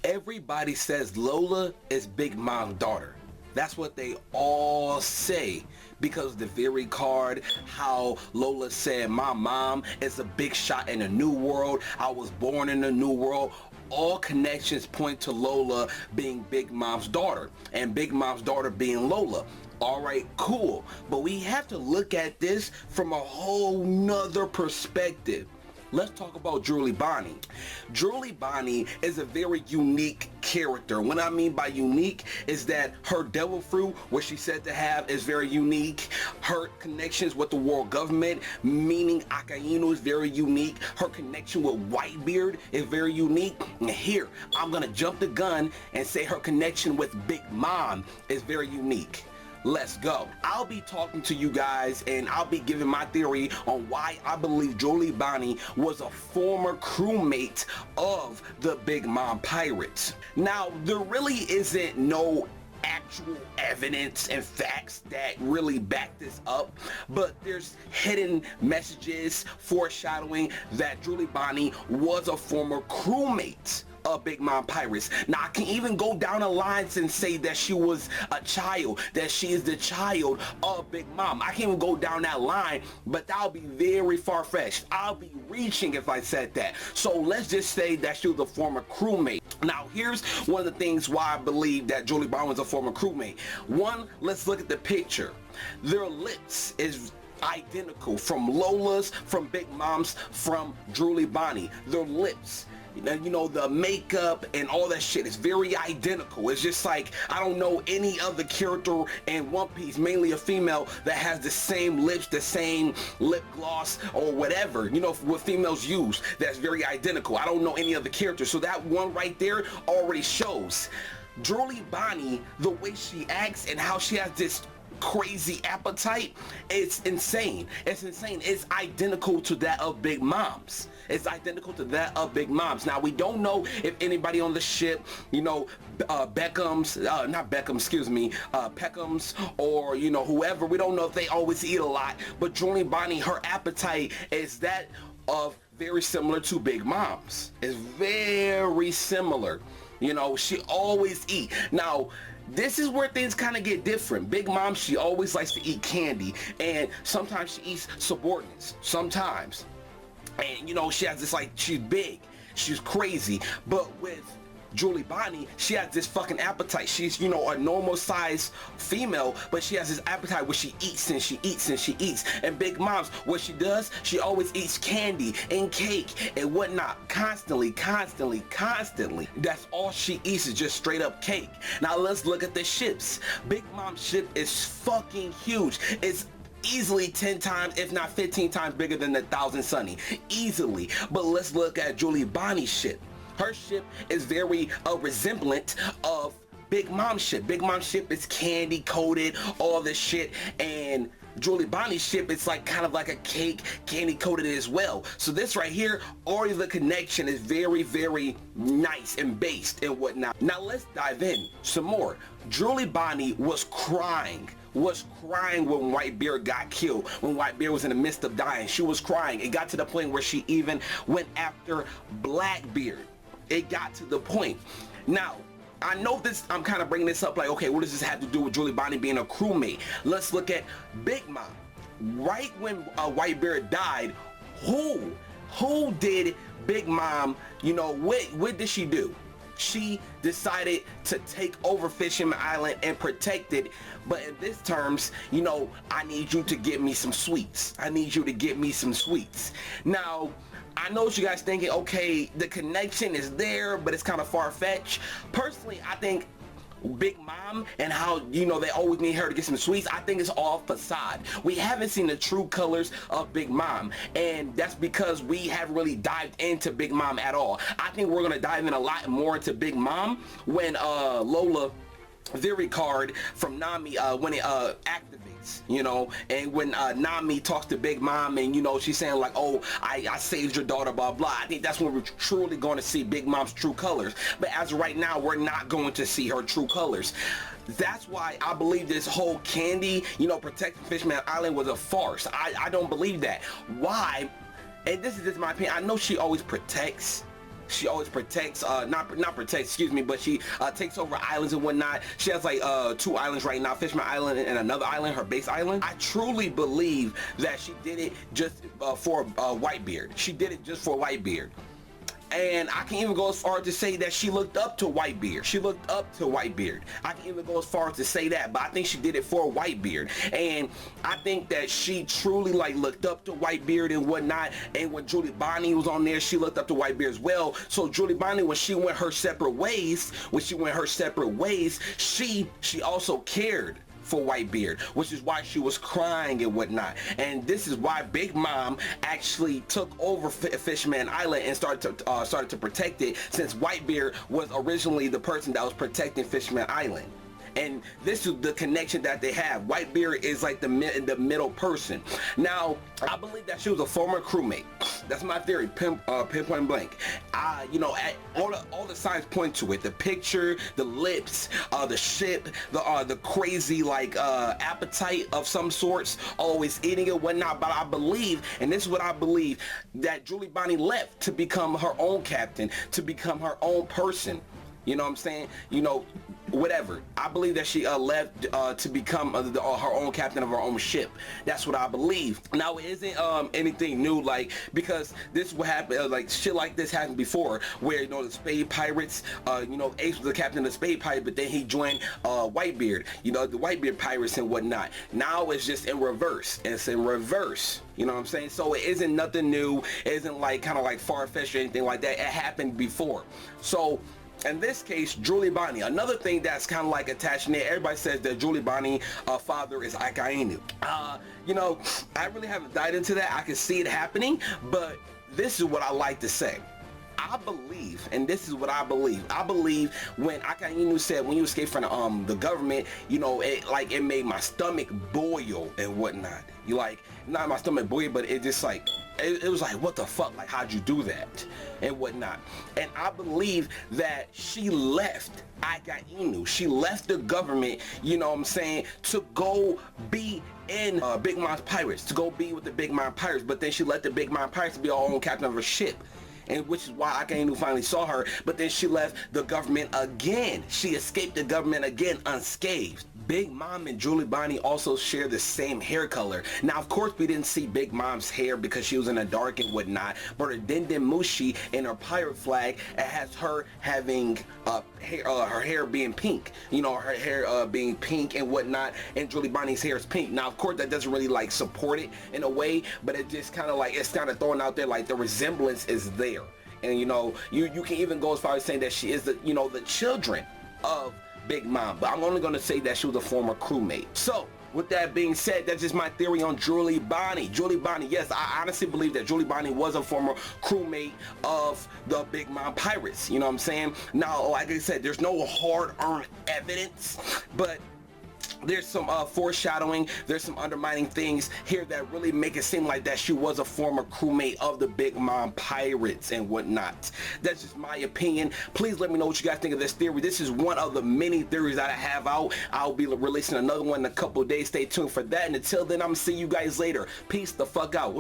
Everybody says Lola is Big Mom's daughter. That's what they all say, because the very card, how Lola said, my mom is a big shot in a new world. I was born in a new world. All connections point to Lola being Big Mom's daughter and Big Mom's daughter being Lola. All right, cool. But we have to look at this from a whole nother perspective. Let's talk about Bonney. Bonney is a very unique character. What I mean by unique is that her devil fruit, what she's said to have, is very unique. Her connections with the world government, meaning Akainu, is very unique. Her connection with Whitebeard is very unique. And here, I'm gonna jump the gun and say her connection with Big Mom is very unique. Let's go. I'll be talking to you guys and I'll be giving my theory on why I believe Bonney was a former crewmate of the Big Mom Pirates. Now, there really isn't no actual evidence and facts that really back this up, but there's hidden messages foreshadowing that Bonney was a former crewmate of Big Mom Pirates. Now, I can even go down the lines and say that she was a child, that she is the child of Big Mom. I can even go down that line, but that'll be very far-fetched. I'll be reaching if I said that. So let's just say that she was a former crewmate. Now, here's one of the things why I believe that Bonney was a former crewmate. One, let's look at the picture. Their lips is identical, from Lola's, from Big Mom's, from Bonney. Their lips, you know, the makeup and all that shit is very identical. It's just like, I don't know any other character in One Piece, mainly a female, that has the same lips, the same lip gloss or whatever, you know, what females use, that's very identical. I don't know any other character. So that one right there already shows. Bonney, the way she acts and how she has this crazy appetite, it's insane. It's insane. It's identical to that of Big Mom's. It's identical to that of Big Mom's. Now, we don't know if anybody on the ship, you know, Peckham's, or, you know, whoever, we don't know if they always eat a lot, but Bonney, her appetite is that of very similar to Big Mom's. It's very similar. You know, she always eat. Now, this is where things kind of get different. Big Mom, she always likes to eat candy, and sometimes she eats subordinates, sometimes. And, you know, she has this, like, she's big, she's crazy, but with Bonney, she has this fucking appetite. She's, you know, a normal size female, but she has this appetite where she eats and she eats and she eats. And Big Mom's, what she does, she always eats candy and cake and whatnot, constantly. That's all she eats, is just straight up cake. Now let's look at the ships. Big Mom's ship is fucking huge. It's easily 10 times, if not 15 times bigger than the Thousand Sunny, easily. But let's look at Bonney's ship. Her ship is very resemblant of Big Mom's ship. Big Mom's ship is candy coated, all this shit, and Bonney's ship, it's like kind of like a cake, candy coated as well. So this right here, already the connection is very, very nice and based and whatnot. Now let's dive in some more. Bonney was crying when Whitebeard got killed, when Whitebeard was in the midst of dying. She was crying. It got to the point where she even went after Blackbeard. It got to the point. Now, I know this, I'm kind of bringing this up like, okay, what does this have to do with Bonney being a crewmate? Let's look at Big Mom. Right when Whitebeard died, who did Big Mom, you know, what did she do? She decided to take over Fisherman Island and protect it. But in this terms, you know, I need you to give me some sweets. I need you to give me some sweets. Now, I know what you guys thinking, okay, the connection is there, but it's kind of far-fetched. Personally, I think Big Mom and how, you know, they always need her to get some sweets, I think it's all facade. We haven't seen the true colors of Big Mom, and that's because we haven't really dived into Big Mom at all. I think we're gonna dive in a lot more into Big Mom when Lola theory card from Nami when it activates, you know, and when Nami talks to Big Mom and, you know, she's saying like, oh, I saved your daughter, blah blah. I think that's when we're truly going to see Big Mom's true colors. But as of right now, we're not going to see her true colors. That's why I believe this whole Candy, you know, protecting Fishman Island was a farce. I don't believe that. Why? And this is just my opinion. I know she always protects, not protects, excuse me, but she takes over islands and whatnot. She has like 2 islands right now, Fishman Island and another island, her base island. I truly believe that she did it just for Whitebeard. She did it just for Whitebeard. And I can even go as far as to say that she looked up to Whitebeard. She looked up to Whitebeard. I can even go as far as to say that, but I think she did it for Whitebeard. And I think that she truly like looked up to Whitebeard and whatnot. And when Julie Bonney was on there, she looked up to Whitebeard as well. So Julie Bonney, when she went her separate ways, she also cared for Whitebeard, which is why she was crying and whatnot. And this is why Big Mom actually took over Fishman Island and started to protect it, since Whitebeard was originally the person that was protecting Fishman Island. And this is the connection that they have. Whitebeard is like the middle person. Now, I believe that she was a former crewmate. That's my theory, pinpoint blank. You know, all the signs point to it. The picture, the lips, the ship, the crazy like appetite of some sorts, always eating it, whatnot. But I believe, and this is what I believe, that Julie Bonney left to become her own captain, to become her own person. You know what I'm saying? You know, whatever. I believe that she left to become her own captain of her own ship. That's what I believe. Now, it isn't anything new, like, because this is what happened, like shit like this happened before, where, you know, the Spade Pirates, you know, Ace was the captain of the Spade Pirates, but then he joined Whitebeard, you know, the Whitebeard Pirates and whatnot. Now it's just in reverse. It's in reverse. You know what I'm saying? So it isn't nothing new. It isn't like kind of like far-fetched or anything like that. It happened before. So in this case, Julie Bonney, another thing that's kind of like attached in there, everybody says that Julie Bonney father is Akainu. You know, I really haven't dived into that. I can see it happening, but this is what I like to say. I believe, and this is what I believe when Akainu said, when you escape from the government, you know, it made my stomach boil and whatnot. You like, not my stomach boil, but it just like, it was like, what the fuck, like, how'd you do that and whatnot. And I believe that she left Akainu, she left the government, you know what I'm saying, to go be in Big Mom's Pirates, to go be with the Big Mom Pirates, but then she let the Big Mom Pirates be her own captain of her ship. And which is why Akainu finally saw her, but then she left the government again. She escaped the government again unscathed. Big Mom and Julie Bonney also share the same hair color. Now, of course, we didn't see Big Mom's hair because she was in the dark and whatnot, but her Denden Mushi in her pirate flag, it has her having her hair being pink. You know, her hair being pink and whatnot, and Julie Bonney's hair is pink. Now, of course, that doesn't really like support it in a way, but it just kind of like, it's kind of thrown out there like the resemblance is there. And you know, you can even go as far as saying that she is the, you know, the children of Big Mom, but I'm only going to say that she was a former crewmate. So with that being said, that's just my theory on Julie Bonney. Julie Bonney, yes, I honestly believe that Julie Bonney was a former crewmate of the Big Mom Pirates. You know what I'm saying? Now, like I said, there's no hard-earned evidence, but there's some foreshadowing, there's some undermining things here that really make it seem like that she was a former crewmate of the Big Mom Pirates and whatnot. That's just my opinion. Please let me know what you guys think of this theory. This is one of the many theories that I have out. I'll be releasing another one in a couple of days. Stay tuned for that, and until then, I'm gonna see you guys later. Peace the fuck out.